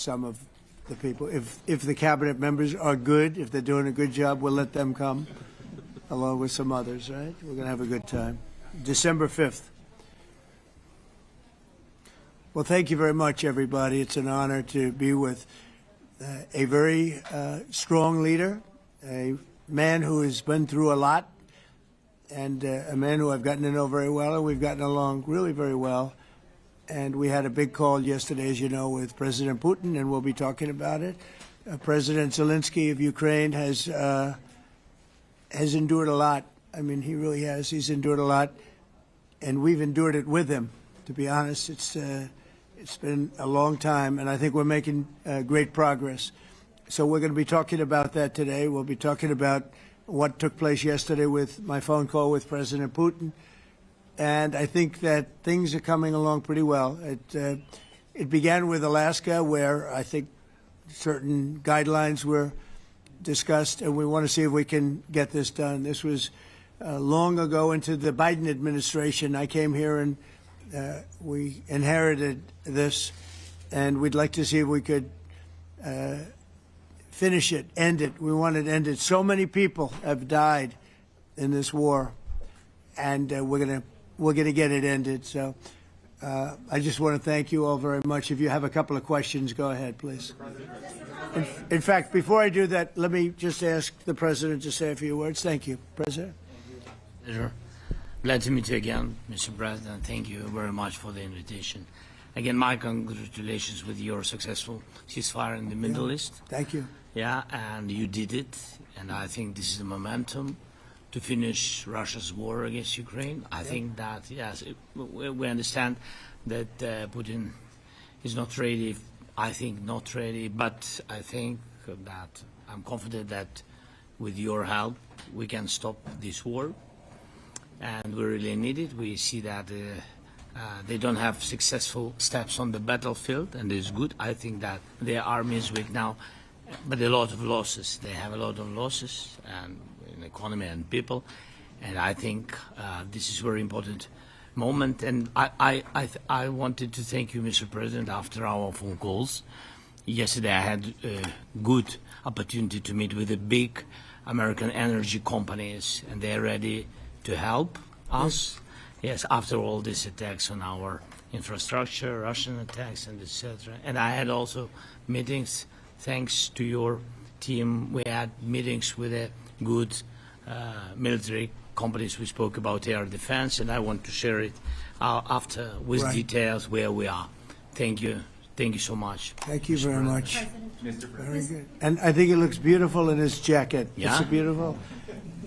some of the people. If the cabinet members are good, if they're doing a good job, we'll let them come, along with some others, right? We're going to have a good time. December 5th. Well, thank you very much, everybody. It's an honor to be with a very strong leader, a man who has been through a lot, and a man who I've gotten to know very well, and we've gotten along really very well. And we had a big call yesterday, as you know, with President Putin, and we'll be talking about it. President Zelensky of Ukraine has endured a lot. I mean, he really has. He's endured a lot, and we've endured it with him. To be honest, it's been a long time, and I think we're making great progress. So we're going to be talking about that today. We'll be talking about what took place yesterday with my phone call with President Putin. And I think that things are coming along pretty well. It began with Alaska, where I think certain guidelines were discussed, and we want to see if we can get this done. This was long ago into the Biden administration. I came here and we inherited this, and we'd like to see if we could finish it, end it. We want it ended. So many people have died in this war, and we're going to get it ended. So I just want to thank you all very much. If you have a couple of questions, go ahead, please. In fact, before I do that, let me just ask the President to say a few words. Thank you, President. Pleasure. Glad to meet you again, Mr. President. Thank you very much for the invitation. Again, my congratulations with your successful ceasefire in the Middle East. Thank you. Yeah, and you did it, and I think this is the momentum to finish Russia's war against Ukraine. I think that, yes, we understand that Putin is not ready. I think not ready, but I think that I'm confident that with your help we can stop this war, and we really need it. We see that they don't have successful steps on the battlefield, and it's good. I think that their army is weak now, but a lot of losses. They have a lot of losses, and in economy and people, and I think this is a very important moment. And I wanted to thank you, Mr. President, after our phone calls. Yesterday I had a good opportunity to meet with the big American energy companies, and they're ready to help us. Yes, after all these attacks on our infrastructure, Russian attacks, and etc. And I had also meetings, thanks to your team. We had meetings with a good military companies. We spoke about air defense, and I want to share it after with details where we are. Thank you. Thank you so much. Thank you very much. Mr. President. Very good. And I think it looks beautiful in his jacket. Yeah? It's beautiful.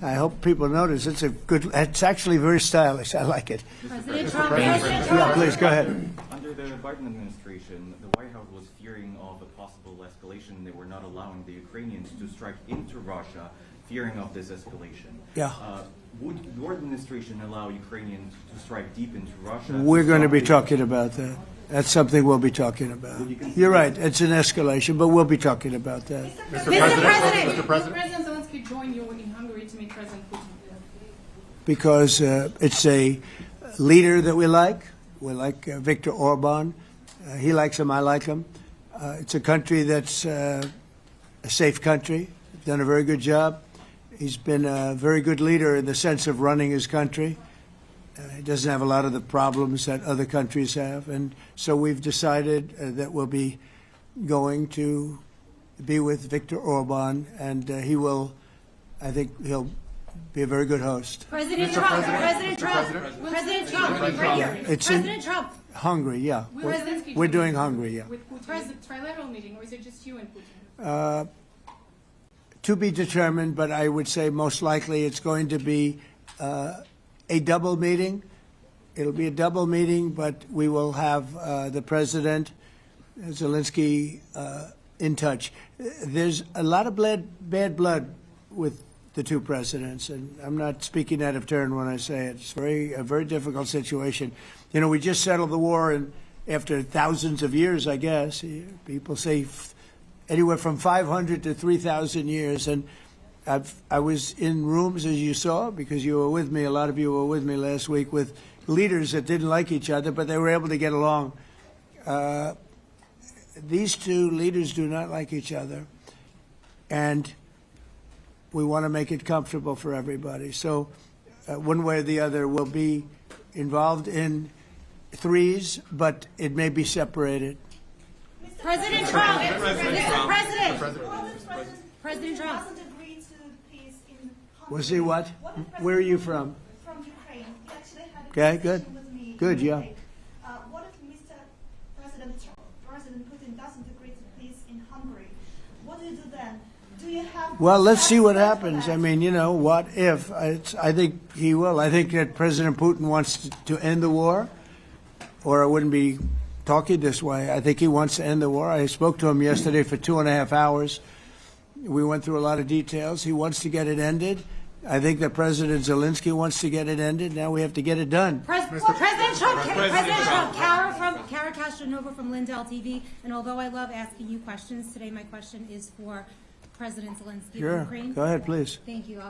I hope people notice. It's a good. It's actually very stylish. I like it. President Trump. Yeah, please go ahead. Under the Biden administration, the White House was fearing of a possible escalation. They were not allowing the Ukrainians to strike into Russia, fearing of this escalation. Yeah. Would your administration allow Ukrainians to strike deep into Russia? We're going to be talking about that. That's something we'll be talking about. You're right. It's an escalation, but we'll be talking about that. Mr. President. Mr. President Zelensky joined you in Hungary to meet President Putin. Because it's a leader that we like. We like Viktor Orban. He likes him. I like him. It's a country that's a safe country. Done a very good job. He's been a very good leader in the sense of running his country. He doesn't have a lot of the problems that other countries have. And so we've decided that we'll be going to be with Viktor Orban, and he will, I think he'll be a very good host. President Trump. President Trump. President Trump. Right here. It's in President Trump. Hungary, yeah. We're doing Hungary, yeah. With Putin, trilateral meeting, or is it just you and Putin? To be determined, but I would say most likely it's going to be a double meeting. It'll be a double meeting, but we will have the President, Zelensky, in touch. There's a lot of bad blood with the two presidents, and I'm not speaking out of turn when I say it. It's a very difficult situation. You know, we just settled the war, and after thousands of years, I guess. People say anywhere from 500 to 3,000 years, and I was in rooms, as you saw, because you were with me, a lot of you were with me last week, with leaders that didn't like each other, but they were able to get along. these two leaders do not like each other, and we want to make it comfortable for everybody. So one way or the other, we'll be involved in threes, but it may be separated. President Trump, Mr. President, President Trump. Doesn't agree to peace in Hungary. Was he what? Where are you from? From Ukraine. He actually had a Okay, conversation good. with me. Good, in yeah. Ukraine. What if Mr. President Putin doesn't agree to peace in Hungary? What do you do then? Do you have? Well, let's see what plans for happens. that? I mean, you know, what if? I think he will. I think that President Putin wants to end the war, or I wouldn't be talking this way. I think he wants to end the war. I spoke to him yesterday for 2.5 hours. We went through a lot of details. He wants to get it ended. I think that President Zelensky wants to get it ended. Now we have to get it done. President Trump, Kara Castronova from Lindell TV. And although I love asking you questions, today my question is for President Zelensky of Sure. Ukraine. Go ahead, please. Thank you.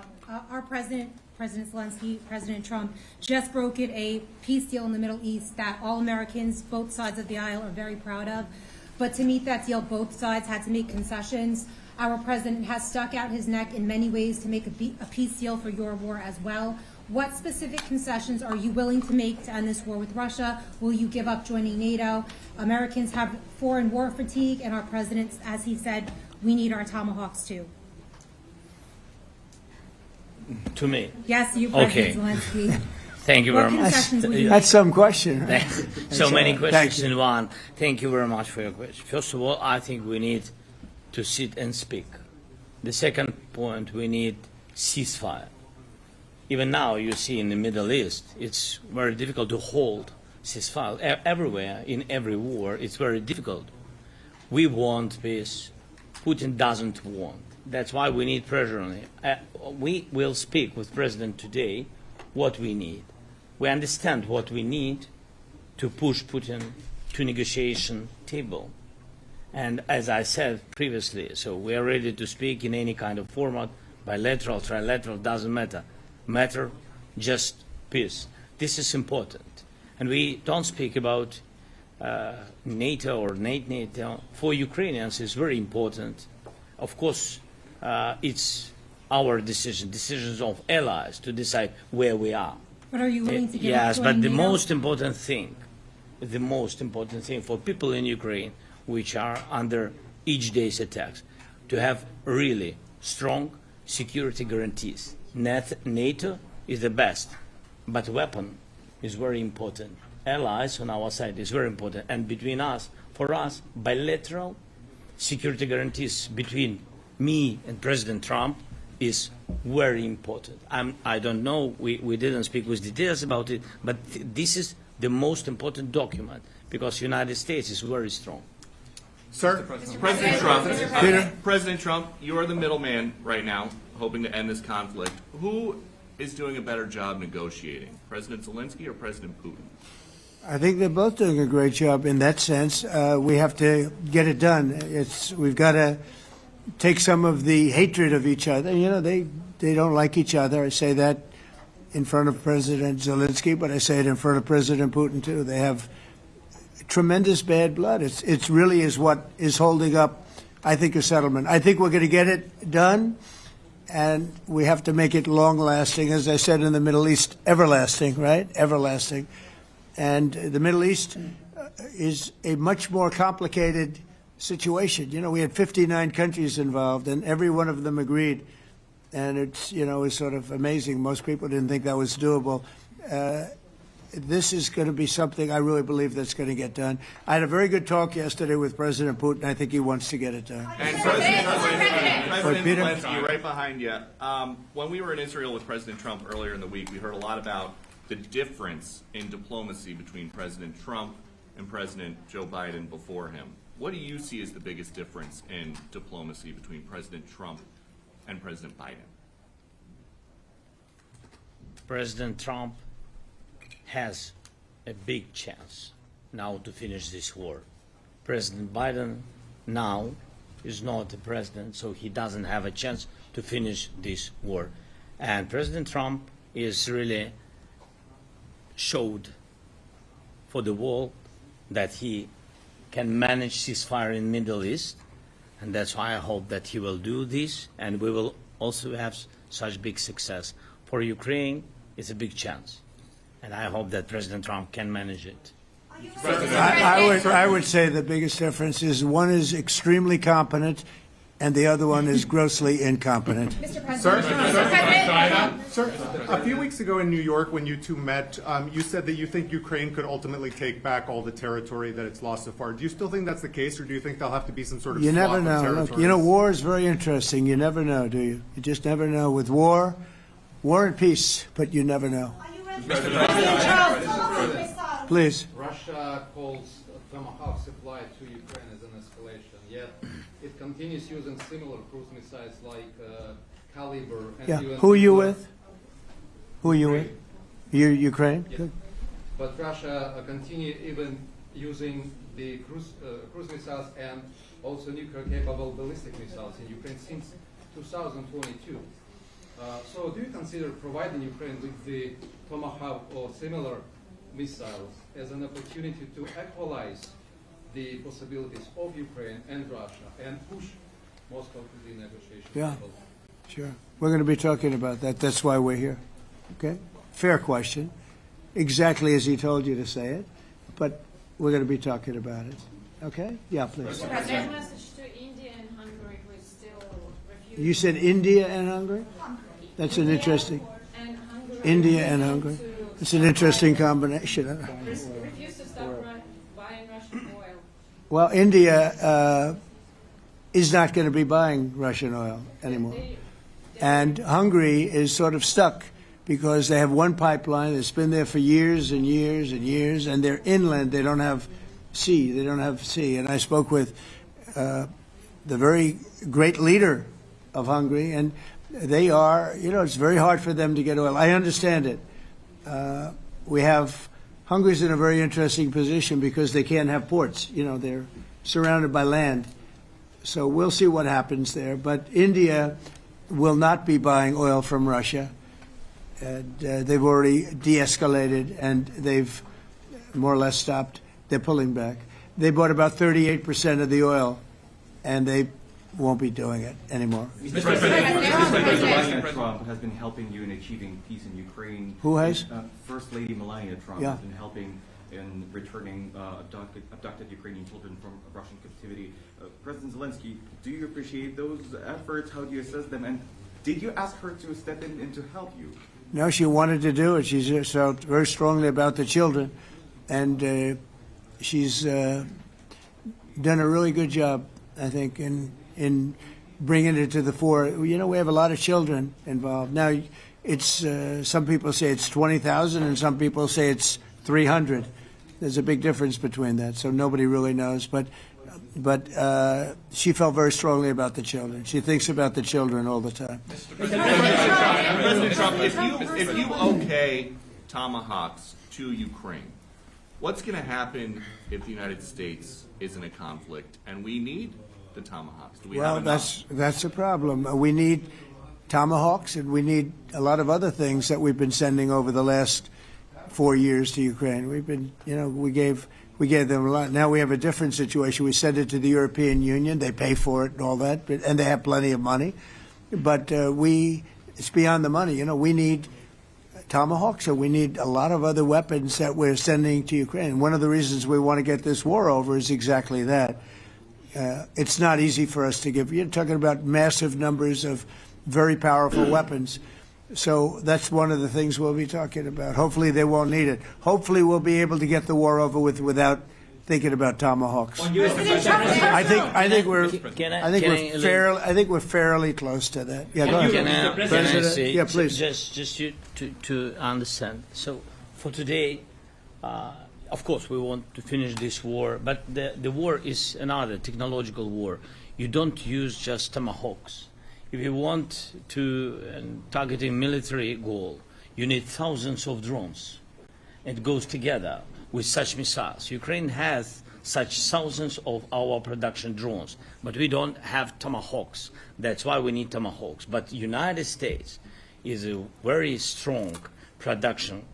Our President Zelensky, President Trump, just brokered a peace deal in the Middle East that all Americans, both sides of the aisle, are very proud of. But to meet that deal, both sides had to make concessions. Our president has stuck out his neck in many ways to make a peace deal for your war as well. What specific concessions are you willing to make to end this war with Russia? Will you give up joining NATO? Americans have foreign war fatigue, and our president, as he said, we need our tomahawks too. To me. Yes, you, Okay. President Zelensky. Thank you What very much. concessions will you That's some question. Right? So many Thank questions you. in one. Thank you very much for your question. First of all, I think we need to sit and speak. The second point, we need ceasefire. Even now, you see in the Middle East, it's very difficult to hold ceasefire. Everywhere, in every war, it's very difficult. We want peace. Putin doesn't want. That's why we need pressure on him. We will speak with President today what we need. We understand what we need to push Putin to negotiation table. And as I said previously, so we are ready to speak in any kind of format, bilateral, trilateral, doesn't matter. Matter just peace. This is important. And we don't speak about NATO or NATO. For Ukrainians, it's very important. Of course, it's our decision, decisions of allies to decide where we are. But are you willing to give Yes, up but joining the NATO? most important thing for people in Ukraine, which are under each day's attacks, to have really strong security guarantees. NATO is the best, but weapon is very important. Allies on our side is very important, and between us, for us, bilateral security guarantees between me and President Trump is very important. I don't know, we didn't speak with details about it, but this is the most important document because the United States is very strong. Sir, President Trump, Peter? President Trump, you are the middleman right now, hoping to end this conflict. Who is doing a better job negotiating, President Zelensky or President Putin? I think they're both doing a great job in that sense. We have to get it done. We've got to take some of the hatred of each other. You know, they don't like each other. I say that in front of President Zelensky, but I say it in front of President Putin too. They have tremendous bad blood. It really is what is holding up, I think, a settlement. I think we're going to get it done, and we have to make it long-lasting. As I said in the Middle East, everlasting, right? Everlasting. And the Middle East is a much more complicated situation. You know, we had 59 countries involved, and every one of them agreed. And it's, you know, it's sort of amazing. Most people didn't think that was doable. This is going to be something I really believe that's going to get done. I had a very good talk yesterday with President Putin. I think he wants to get it done. And President Peter? Zelensky, right behind you. When we were in Israel with President Trump earlier in the week, we heard a lot about the difference in diplomacy between President Trump and President Joe Biden before him. What do you see as the biggest difference in diplomacy between President Trump and President Biden? President Trump has a big chance now to finish this war. President Biden now is not the president, so he doesn't have a chance to finish this war. And President Trump is really showed for the world that he can manage ceasefire in Middle East, and that's why I hope that he will do this, and we will also have such big success. For Ukraine, it's a big chance, and I hope that President Trump can manage it. Are you ready? I would say the biggest difference is one is extremely competent and the other one is grossly incompetent. Mr. President. Sir, a few weeks ago in New York, when you two met, you said that you think Ukraine could ultimately take back all the territory that it's lost so far. Do you still think that's the case, or do you think there'll have to be some sort of You swap never of know. territories? Look, you know, war is very interesting. You never know, do you? You just never know. With war and peace, but you never know. Are you ready? Tomahawk missile. Please. Russia calls Tomahawk supply to Ukraine as an escalation, yet it continues using similar cruise missiles like Caliber and Yeah. even... Who are you with? Who are you with? You Ukraine? Yeah. Good. But Russia continue even using the cruise missiles and also nuclear-capable ballistic missiles in Ukraine since 2022. So do you consider providing Ukraine with the Tomahawk or similar missiles as an opportunity to equalize the possibilities of Ukraine and Russia and push Moscow to the negotiation Yeah. table? Sure. We're going to be talking about that. That's why we're here. Okay? Fair question. Exactly as he told you to say it. But we're going to be talking about it. Okay? Yeah, please. Mr. President, message to India and Hungary who is still refusing. You said India and Hungary? That's an interesting. And Hungary India and Hungary. It's an interesting combination. refuse to stop buying Russian oil. Well, India is not going to be buying Russian oil anymore. And Hungary is sort of stuck because they have one pipeline that's been there for years and years and years, and they're inland. They don't have sea. They don't have sea. And I spoke with the very great leader of Hungary, and they are, you know, it's very hard for them to get oil. I understand it. Hungary's in a very interesting position because they can't have ports. You know, they're surrounded by land. So we'll see what happens there. But India will not be buying oil from Russia. And, they've already de-escalated, and they've more or less stopped. They're pulling back. They bought about 38% of the oil, and they won't be doing it anymore. Mr. President Trump has been helping you in achieving peace in Ukraine. Who has? First Lady Melania Trump Yeah. has been helping in returning abducted Ukrainian children from Russian captivity. President Zelensky, do you appreciate those efforts? How do you assess them? And did you ask her to step in and to help you? No, she wanted to do it. She felt very strongly about the children, and she's done a really good job, I think, in bringing it to the fore. You know, we have a lot of children involved. Now, it's some people say it's 20,000, and some people say it's 300. There's a big difference between that, so nobody really knows. But she felt very strongly about the children. She thinks about the children all the time. President Trump, if you okay Tomahawks to Ukraine, what's going to happen if the United States is in a conflict and we need the Tomahawks? Do we have enough? That's a problem. We need Tomahawks, and we need a lot of other things that we've been sending over the last 4 years to Ukraine. We've been, you know, we gave them a lot. Now we have a different situation. We send it to the European Union. They pay for it and all that, and they have plenty of money. But it's beyond the money. You know, we need Tomahawks, and we need a lot of other weapons that we're sending to Ukraine. One of the reasons we want to get this war over is exactly that. It's not easy for us to give. You're talking about massive numbers of very powerful weapons. So that's one of the things we'll be talking about. Hopefully they won't need it. Hopefully we'll be able to get the war over with without thinking about Tomahawks. I think we're fairly close to that. Yeah, go ahead. Can I say, Yeah, please. just to understand. So for today, of course, we want to finish this war, but the war is another technological war. You don't use just Tomahawks. If you want to target a military goal, you need thousands of drones. It goes together with such missiles. Ukraine has such thousands of our production drones, but we don't have Tomahawks. That's why we need Tomahawks. But United States is a very strong production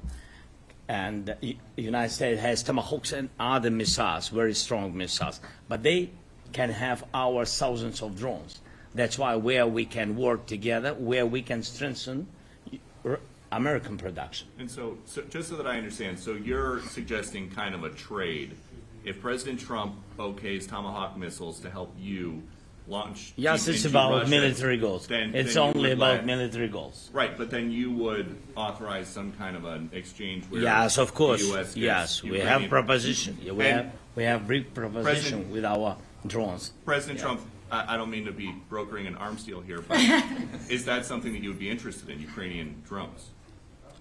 and the United States has Tomahawks and other missiles, very strong missiles, but they can have our thousands of drones. That's why where we can work together, where we can strengthen American production. And so just so that I understand, so you're suggesting kind of a trade. If President Trump okays Tomahawk missiles to help you launch Yes, it's into about Russia, military goals. It's you only would about military goals. Right, but then you would authorize some kind of an exchange where Yes, of course. the U.S. gets Yes, we Ukrainian- have proposition. Yeah, And we have big proposition President- with our drones. President Trump, I don't mean to be brokering an arms deal here, but is that something that you would be interested in, Ukrainian drones?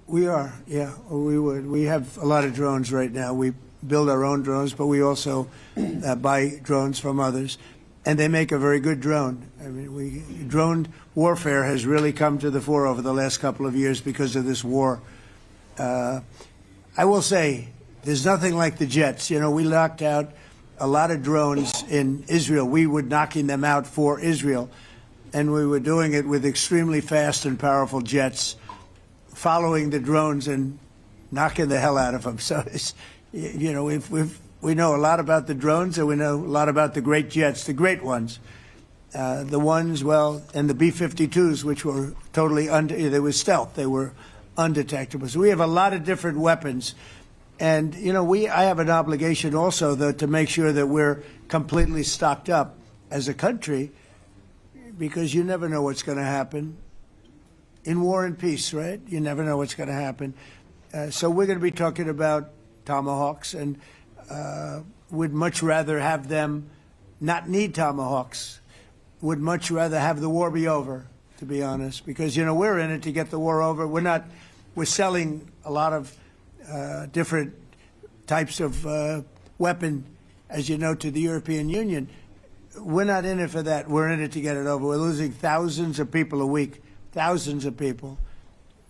We are, yeah, we would. We have a lot of drones right now. We build our own drones, but we also buy drones from others, and they make a very good drone. I mean, drone warfare has really come to the fore over the last couple of years because of this war. I will say, there's nothing like the jets. You know, we knocked out a lot of drones in Israel. We were knocking them out for Israel, and we were doing it with extremely fast and powerful jets, following the drones and knocking the hell out of them. So, it's, you know, we know a lot about the drones, and we know a lot about the great jets, the great ones. The ones, well, and the B-52s, which were totally they were stealth. They were undetectable. So we have a lot of different weapons. And, you know, I have an obligation also, though, to make sure that we're completely stocked up as a country, because you never know what's going to happen. In war and peace, right? You never know what's going to happen. So we're going to be talking about Tomahawks, and would much rather have them not need Tomahawks. Would much rather have the war be over, to be honest, because, you know, we're in it to get the war over. We're selling a lot of different types of weapon, as you know, to the European Union. We're not in it for that. We're in it to get it over. We're losing thousands of people a week. Thousands of people,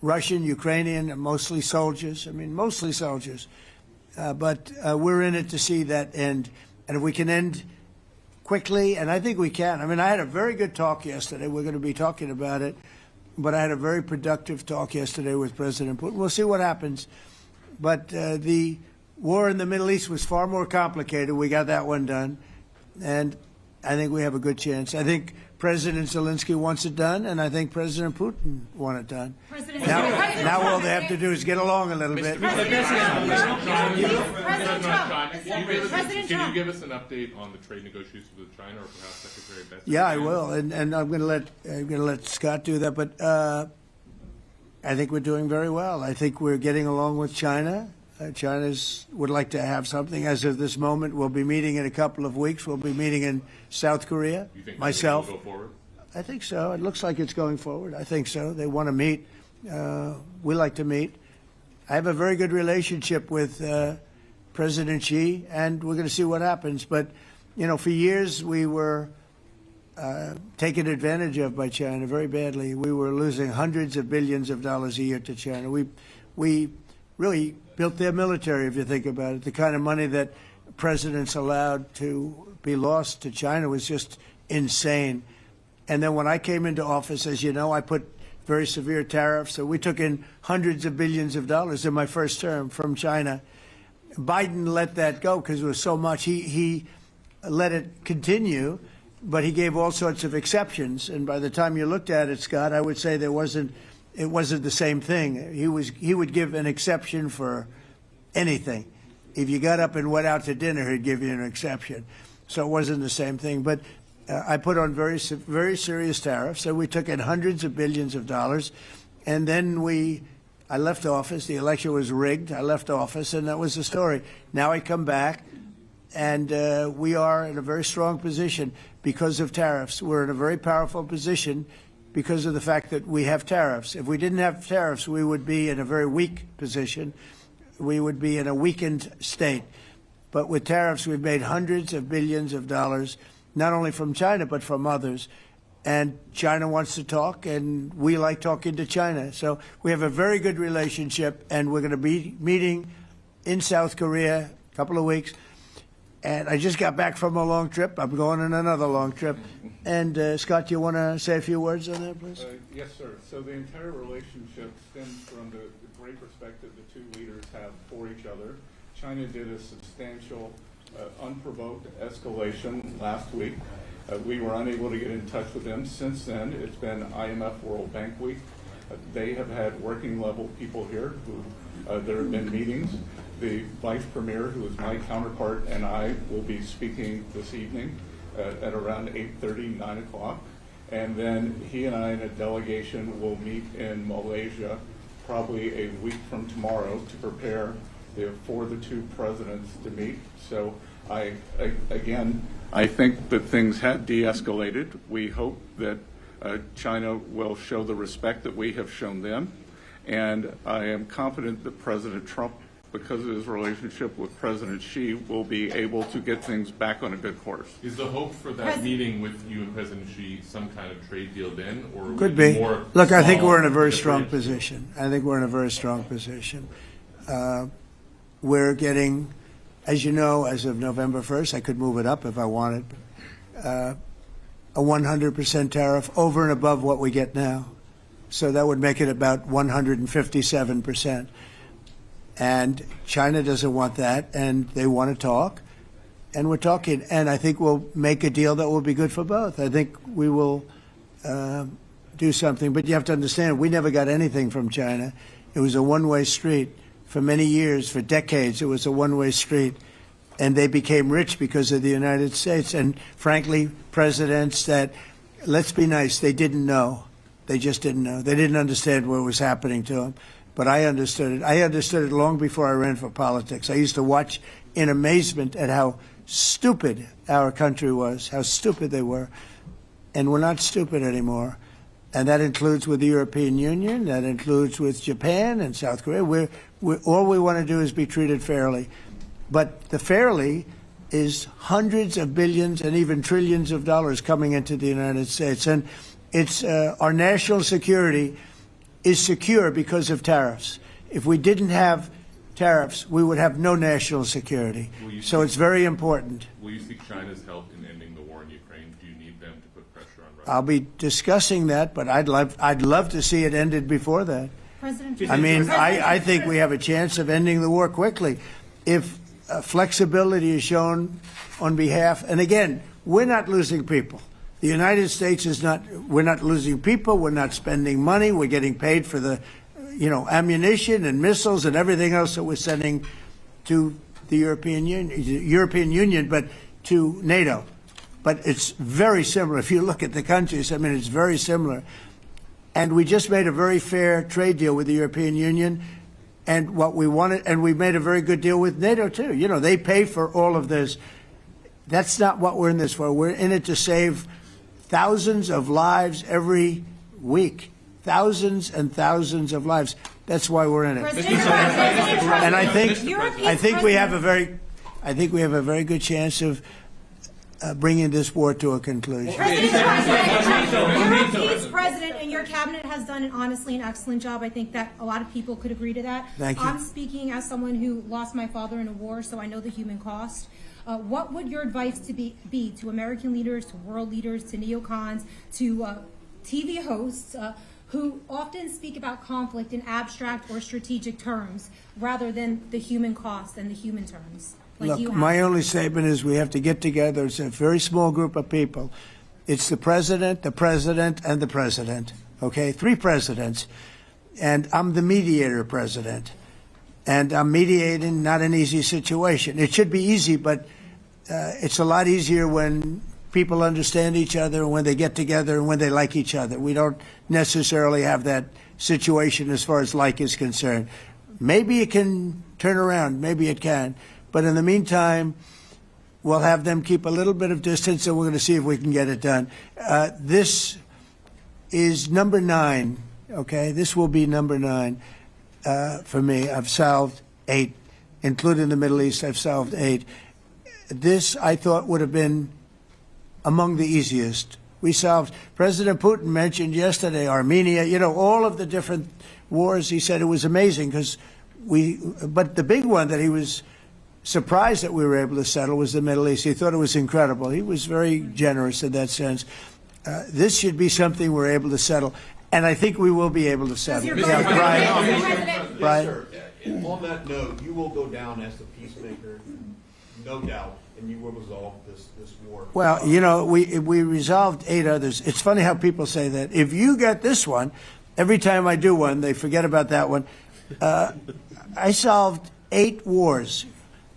Russian, Ukrainian, mostly soldiers. I mean, mostly soldiers. But we're in it to see that end. And if we can end quickly, and I think we can. I mean, I had a very good talk yesterday. We're going to be talking about it. But I had a very productive talk yesterday with President Putin. We'll see what happens. But the war in the Middle East was far more complicated. We got that one done. And I think we have a good chance. I think President Zelensky wants it done, and I think President Putin wants it done. Now all they have to do is get along a little bit. President Can you give us an update on the trade negotiations with China, or perhaps Secretary Bessent? Yeah, I will, and I'm going to let Scott do that. But I think we're doing very well. I think we're getting along with China. China would like to have something. As of this moment, we'll be meeting in a couple of weeks. We'll be meeting in South Korea. You think myself. will go forward? I think so. It looks like it's going forward. I think so. They want to meet. We like to meet. I have a very good relationship with President Xi, and we're going to see what happens. But, you know, for years we were taken advantage of by China very badly. We were losing hundreds of billions of dollars a year to China. We really built their military, if you think about it. The kind of money that presidents allowed to be lost to China was just insane. And then when I came into office, as you know, I put very severe tariffs. So we took in hundreds of billions of dollars in my first term from China. Biden let that go because it was so much. He let it continue, but he gave all sorts of exceptions. And by the time you looked at it, Scott, I would say it wasn't the same thing. He would give an exception for anything. If you got up and went out to dinner, he'd give you an exception. So it wasn't the same thing. But I put on very serious tariffs. So we took in hundreds of billions of dollars. And then I left office. The election was rigged. I left office, and that was the story. Now I come back, and we are in a very strong position because of tariffs. We're in a very powerful position because of the fact that we have tariffs. If we didn't have tariffs, we would be in a very weak position. We would be in a weakened state. But with tariffs, we've made hundreds of billions of dollars, not only from China, but from others. And China wants to talk, and we like talking to China. So we have a very good relationship, and we're going to be meeting in South Korea a couple of weeks. And I just got back from a long trip. I'm going on another long trip. And Scott, you want to say a few words on that, please? Yes, sir. So the entire relationship stems from the great respect that the two leaders have for each other. China did a substantial, unprovoked escalation last week. We were unable to get in touch with them. Since then, it's been IMF World Bank Week. They have had working level people here who there have been meetings. The Vice Premier, who is my counterpart, and I will be speaking this evening at around 8:30, 9 o'clock. And then he and I and a delegation will meet in Malaysia probably a week from tomorrow to prepare for the two presidents to meet. So I think that things have de-escalated. We hope that China will show the respect that we have shown them. And I am confident that President Trump, because of his relationship with President Xi, will be able to get things back on a good course. Is the hope for that meeting with you and President Xi some kind of trade deal then, or Could be. more? Look, I think small we're in a very strong differential? position. I think we're in a very strong position. We're getting, as you know, as of November 1st, I could move it up if I wanted, a 100% tariff over and above what we get now. So that would make it about 157%. And China doesn't want that, and they want to talk, and we're talking. And I think we'll make a deal that will be good for both. I think we will do something. But you have to understand, we never got anything from China. It was a one-way street. For many years, for decades, it was a one-way street. And they became rich because of the United States. And frankly, presidents that, let's be nice, they didn't know. They just didn't know. They didn't understand what was happening to them. But I understood it. I understood it long before I ran for politics. I used to watch in amazement at how stupid our country was, how stupid they were. And we're not stupid anymore. And that includes with the European Union. That includes with Japan and South Korea. All we want to do is be treated fairly. But the fairly is hundreds of billions and even trillions of dollars coming into the United States. And it's our national security is secure because of tariffs. If we didn't have tariffs, we would have no national security. So it's very important. Will you seek China's help in ending the war in Ukraine? Do you need them to put pressure on Russia? I'll be discussing that, but I'd love to see it ended before that. President I mean, I think we have a chance of ending the war quickly if flexibility is shown on behalf. And again, we're not losing people. The United States is not. We're not losing people. We're not spending money. We're getting paid for the, ammunition and missiles and everything else that we're sending to the European Union, but to NATO. But it's very similar. If you look at the countries, I mean, it's very similar. And we just made a very fair trade deal with the European Union, and what we wanted, and we made a very good deal with NATO too. They pay for all of this. That's not what we're in this for. We're in it to save thousands of lives every week. Thousands and thousands of lives. That's why we're in it. And I think we have a very good chance of bringing this war to a conclusion. Europe's president and your cabinet has done honestly an excellent job. I think that a lot of people could agree to that. Thank you. I'm speaking as someone who lost my father in a war, so I know the human cost. What would your advice be to American leaders, to world leaders, to neocons, to TV hosts who often speak about conflict in abstract or strategic terms rather than the human cost and the human terms? Look, my only statement is we have to get together. It's a very small group of people. It's the president, and the president. Okay, 3 presidents. And I'm the mediator president. And I'm mediating not an easy situation. It should be easy, but it's a lot easier when people understand each other, and when they get together, and when they like each other. We don't necessarily have that situation as far as like is concerned. Maybe it can turn around. Maybe it can. But in the meantime, we'll have them keep a little bit of distance, and we're going to see if we can get it done. This is number 9, okay? This will be number 9 for me. I've solved 8, including the Middle East. I've solved 8. This, I thought, would have been among the easiest. We solved, President Putin mentioned yesterday Armenia, all of the different wars. He said it was amazing but the big one that he was surprised that we were able to settle was the Middle East. He thought it was incredible. He was very generous in that sense. This should be something we're able to settle, and I think we will be able to settle. your Yeah, President- Brian. Yes, sir. On that note, you will go down as the peacemaker, no doubt, and you will resolve this war. Well, you know, we resolved 8 others. It's funny how people say that. If you get this one, every time I do one, they forget about that one. I solved 8 wars.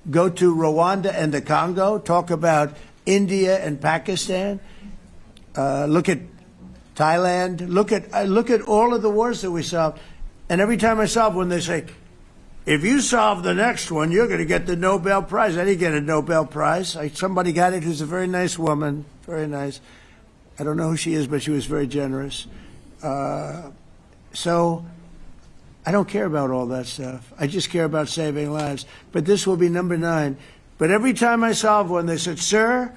Go to Rwanda and the Congo. Talk about India and Pakistan. Look at Thailand. Look at all of the wars that we solved. And every time I solve one, they say, if you solve the next one, you're going to get the Nobel Prize. I didn't get a Nobel Prize. Somebody got it who's a very nice woman. Very nice. I don't know who she is, but she was very generous. So I don't care about all that stuff. I just care about saving lives. But this will be number 9. But every time I solve one, they said, sir,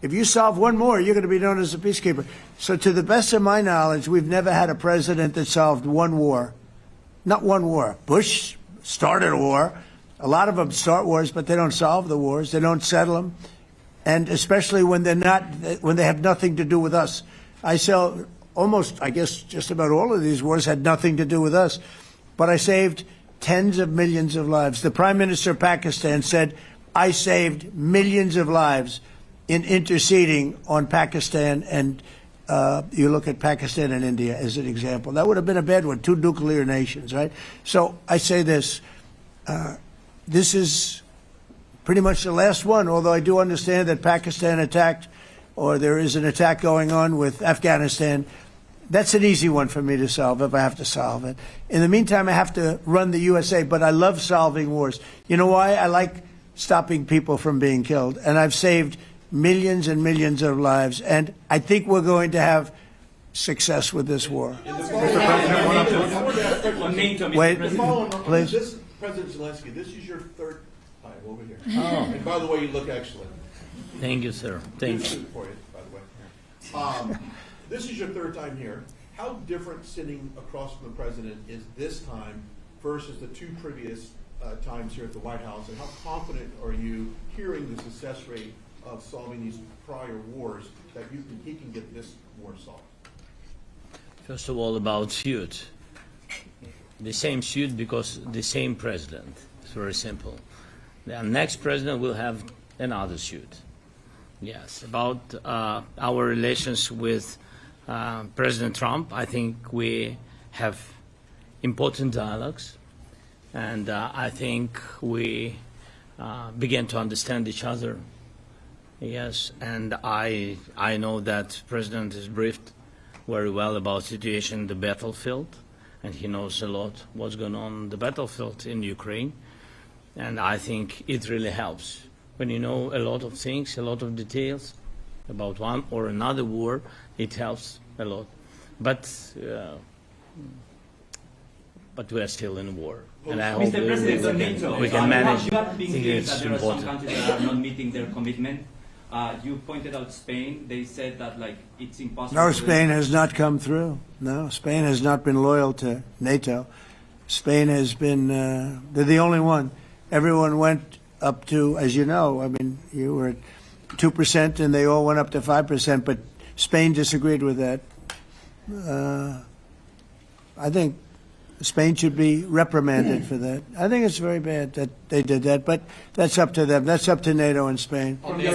if you solve one more, you're going to be known as a peacekeeper. So to the best of my knowledge, we've never had a president that solved one war. Not one war. Bush started a war. A lot of them start wars, but they don't solve the wars. They don't settle them. And especially when they have nothing to do with us. I guess just about all of these wars had nothing to do with us. But I saved tens of millions of lives. The Prime Minister of Pakistan said, I saved millions of lives in interceding on Pakistan, and you look at Pakistan and India as an example. That would have been a bad one, 2 nuclear nations, right? So I say this, this is pretty much the last one, although I do understand that Pakistan attacked, or there is an attack going on with Afghanistan. That's an easy one for me to solve if I have to solve it. In the meantime, I have to run the USA, but I love solving wars. You know why? I like stopping people from being killed, and I've saved millions and millions of lives, and I think we're going to have success with this war. Wait, please. This, President Zelensky, this is your 3rd time over here. Oh. And by the way, you look excellent. Thank you, sir. Thank you. For you, by the way. This is your 3rd time here. How different sitting across from the president is this time versus the 2 previous times here at the White House, and how confident are you hearing the success rate of solving these prior wars that he can get this war solved? First of all, about suit. The same suit because the same president. It's very simple. The next president will have another suit. Yes. About our relations with President Trump, I think we have important dialogues, and I think we begin to understand each other. Yes, and I know that President is briefed very well about situation in the battlefield, and he knows a lot what's going on the battlefield in Ukraine, and I think it really helps when you know a lot of things, a lot of details about one or another war. It helps a lot, but we are still in war, and I hope we can manage. You have been saying It's that there are some important. countries that are not meeting their commitment. You pointed out Spain. They said that it's impossible. No, Spain has not come through. No, Spain has not been loyal to NATO. Spain has been, they're the only one. Everyone went up to, as you know, I mean, you were at 2% and they all went up to 5%, but Spain disagreed with that. I think Spain should be reprimanded for that. I think it's very bad that they did that, but that's up to them. That's up to NATO and Spain. They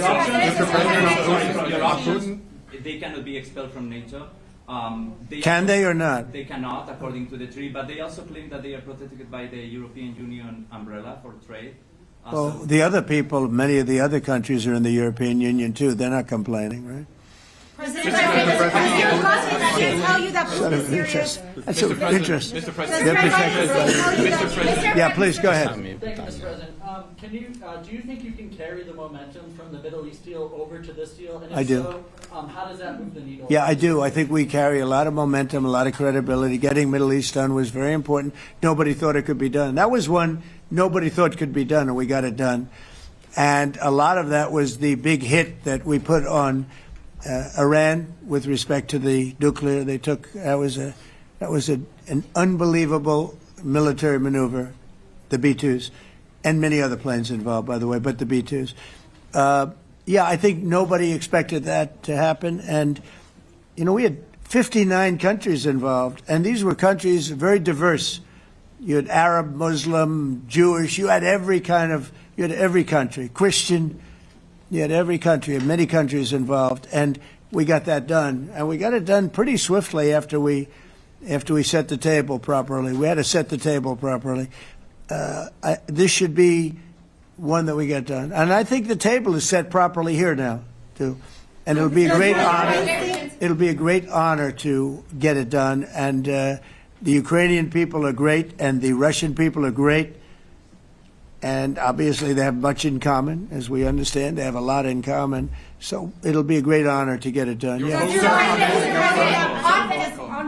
cannot be expelled from NATO. Can they or not? They cannot, according to the treaty, but they also claim that they are protected by the European Union umbrella for trade. Well, the other people, many of the other countries are in the European Union too. They're not complaining, right? President, I can tell you that Putin is serious. That's of interest. Mr. They're President. protected. Yeah, please go ahead. Thank you, Mr. President. Do you think you can carry the momentum from the Middle East deal over to this deal? And if I do. So, how does that move the needle? Yeah, I do. I think we carry a lot of momentum, a lot of credibility. Getting Middle East done was very important. Nobody thought it could be done. That was one nobody thought could be done, and we got it done. And a lot of that was the big hit that we put on Iran with respect to the nuclear. They took that was an unbelievable military maneuver, the B-2s, and many other planes involved, by the way, but the B-2s. Yeah, I think nobody expected that to happen, and we had 59 countries involved, and these were countries very diverse. You had Arab, Muslim, Jewish. You had every country, Christian. You had every country, and many countries involved, and we got that done, and we got it done pretty swiftly after we set the table properly. We had to set the table properly. This should be one that we get done, and I think the table is set properly here now, too. And it'll be a great honor. It'll be a great honor to get it done. And the Ukrainian people are great, and the Russian people are great. And obviously, they have much in common, as we understand. They have a lot in common. So it'll be a great honor to get it done. On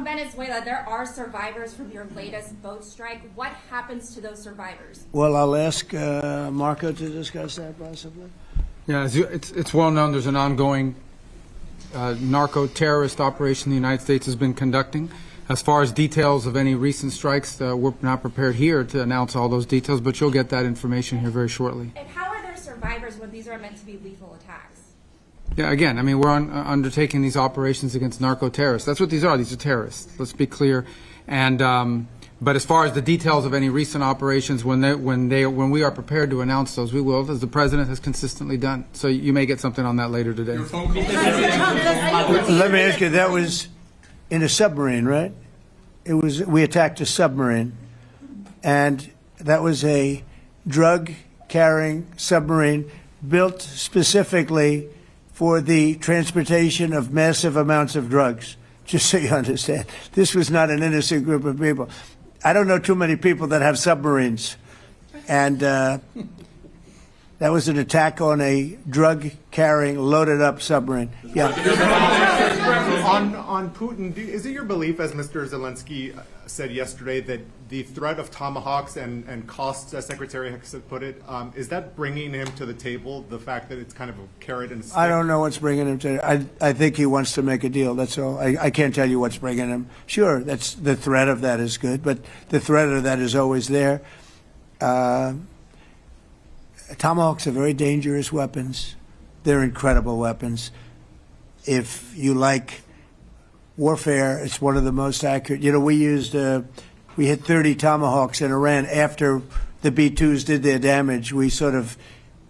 Venezuela, there are survivors from your latest boat strike. What happens to those survivors? Well, I'll ask Marco to discuss that possibly. Yeah, it's well known there's an ongoing narco-terrorist operation the United States has been conducting. As far as details of any recent strikes, we're not prepared here to announce all those details, but you'll get that information here very shortly. And how are there survivors when these are meant to be lethal attacks? Yeah, again, I mean, we're undertaking these operations against narco-terrorists. That's what these are. These are terrorists. Let's be clear. And but as far as the details of any recent operations, when we are prepared to announce those, we will, as the president has consistently done. So you may get something on that later today. Let me ask you, that was in a submarine, right? We attacked a submarine, and that was a drug-carrying submarine built specifically for the transportation of massive amounts of drugs, just so you understand. This was not an innocent group of people. I don't know too many people that have submarines, and that was an attack on a drug-carrying, loaded-up submarine. Yeah. On Putin, is it your belief, as Mr. Zelensky said yesterday, that the threat of tomahawks and costs, as Secretary Hicks put it, is that bringing him to the table, the fact that it's kind of a carrot and a stick? I don't know what's bringing him to it. I think he wants to make a deal, that's all. I can't tell you what's bringing him. Sure, that's the threat of that is good, but the threat of that is always there. Tomahawks are very dangerous weapons. They're incredible weapons. If you like warfare, it's one of the most accurate. We hit 30 Tomahawks in Iran after the B-2s did their damage. We sort of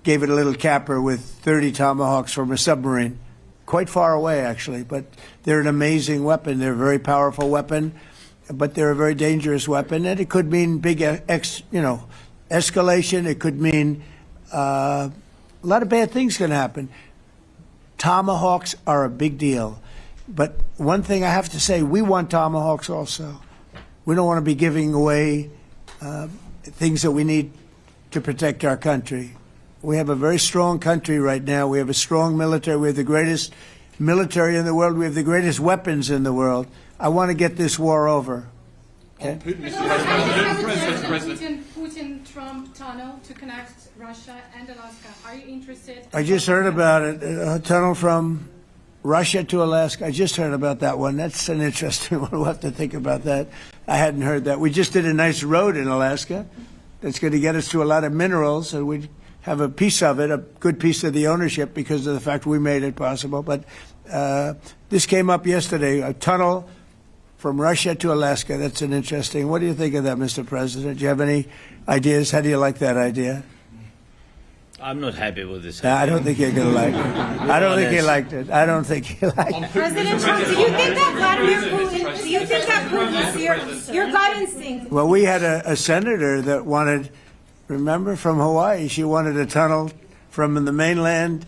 gave it a little capper with 30 Tomahawks from a submarine, quite far away actually. But they're an amazing weapon. They're a very powerful weapon, but they're a very dangerous weapon. And it could mean big, escalation. It could mean a lot of bad things can happen. Tomahawks are a big deal. But one thing I have to say, we want Tomahawks also. We don't want to be giving away things that we need to protect our country. We have a very strong country right now. We have a strong military. We have the greatest military in the world. We have the greatest weapons in the world. I want to get this war over. Okay? Putin-Trump tunnel to connect Russia and Alaska. Are you interested? I just heard about it. A tunnel from Russia to Alaska. I just heard about that one. That's an interesting one. We'll have to think about that. I hadn't heard that. We just did a nice road in Alaska that's going to get us to a lot of minerals, and we have a piece of it, a good piece of the ownership because of the fact we made it possible. But this came up yesterday, a tunnel from Russia to Alaska. That's an interesting. What do you think of that, Mr. President? Do you have any ideas? How do you like that idea? I'm not happy with this. I don't think you're going to like it. I don't think he liked it. I don't think he liked it. President Trump, do you think that Vladimir Putin, do you think that Putin, your gut instinct? Well, we had a senator that wanted, remember, from Hawaii, she wanted a tunnel from the mainland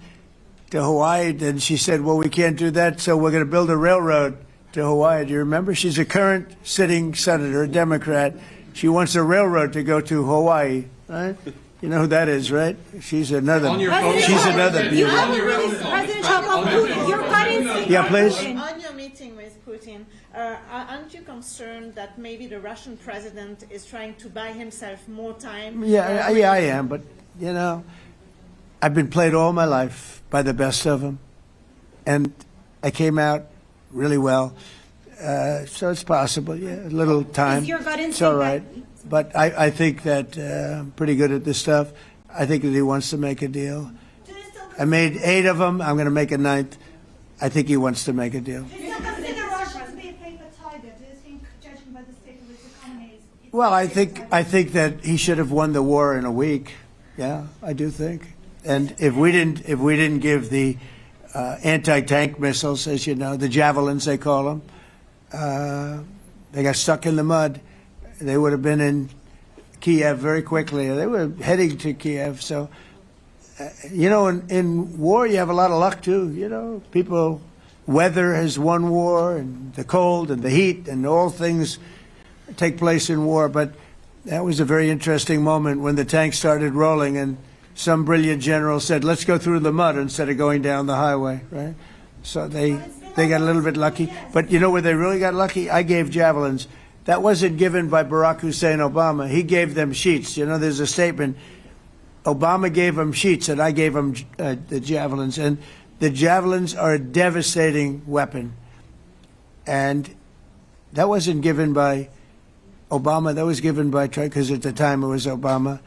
to Hawaii. And she said, well, we can't do that, so we're going to build a railroad to Hawaii. Do you remember? She's a current sitting senator, a Democrat. She wants a railroad to go to Hawaii, right? You know who that is, right? She's another. She's another beauty. President Trump, on Putin, your gut instinct. Yeah, please. On your meeting with Putin, aren't you concerned that maybe the Russian president is trying to buy himself more time? Yeah, I am. But I've been played all my life by the best of them, and I came out really well. So it's possible. Yeah, a little time. Is your gut instinct? It's all right. But I think that I'm pretty good at this stuff. I think that he wants to make a deal. I made 8 of them. I'm going to make a 9th. I think he wants to make a deal. Do you consider Russia to be a paper tiger? Do you think, judging by the state of its economy, it's Well, I think that he should have won the war in a week. Yeah, I do think. And if we didn't give the anti-tank missiles, as you know, the javelins they call them, they got stuck in the mud. They would have been in Kiev very quickly. They were heading to Kiev. So, you know, in war you have a lot of luck too. You know, weather has won war, and the cold and the heat and all things take place in war. But that was a very interesting moment when the tanks started rolling and some brilliant general said, let's go through the mud instead of going down the highway, right? So they got a little bit lucky. But you know where they really got lucky? I gave javelins. That wasn't given by Barack Hussein Obama. He gave them sheets. You know, there's a statement. Obama gave them sheets and I gave them the javelins. And the javelins are a devastating weapon. And that wasn't given by Obama. That was given by, because at the time it was Obama.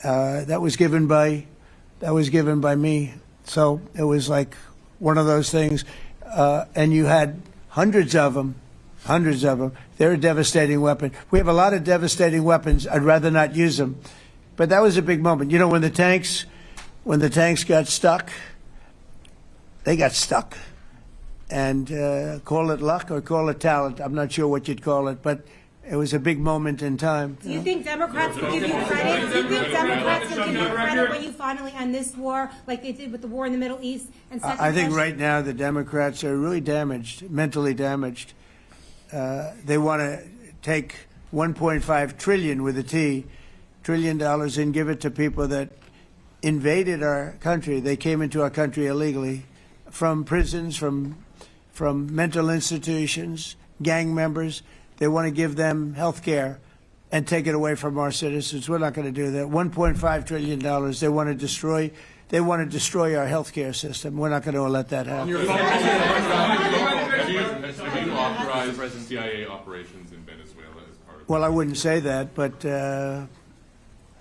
That was given by me. So it was like one of those things. And you had hundreds of them. They're a devastating weapon. We have a lot of devastating weapons. I'd rather not use them. But that was a big moment. You know, when the tanks got stuck, they got stuck. And call it luck or call it talent. I'm not sure what you'd call it, but it was a big moment in time. Do you think Democrats can give you credit? Do you think Democrats can give you credit when you finally end this war, like they did with the war in the Middle East? And I think right now the Democrats are really damaged, mentally damaged. They want to take $1.5 trillion with a T, $1 trillion, and give it to people that invaded our country. They came into our country illegally, from prisons, from mental institutions, gang members. They want to give them health care and take it away from our citizens. We're not going to do that. $1.5 trillion. They want to destroy. They want to destroy our health care system. We're not going to let that happen. Have you authorized CIA operations in Venezuela as part of? Well, I wouldn't say that, but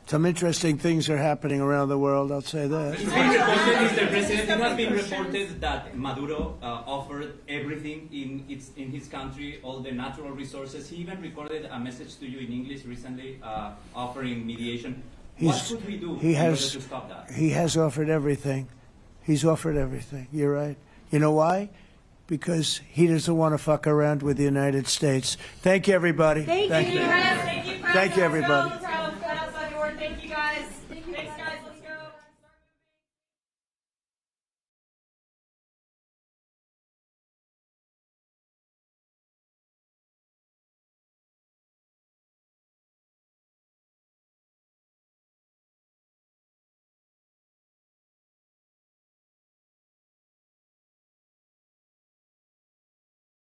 some interesting things are happening around the world. I'll say that. It's been reported, Mr. President, it has been reported that Maduro offered everything in his country, all the natural resources. He even recorded a message to you in English recently, offering mediation. What should we do in order to stop that? He has offered everything. He's offered everything. You're right. You know why? Because he doesn't want to fuck around with the United States. Thank you, everybody. Thank you. Thank you, everybody.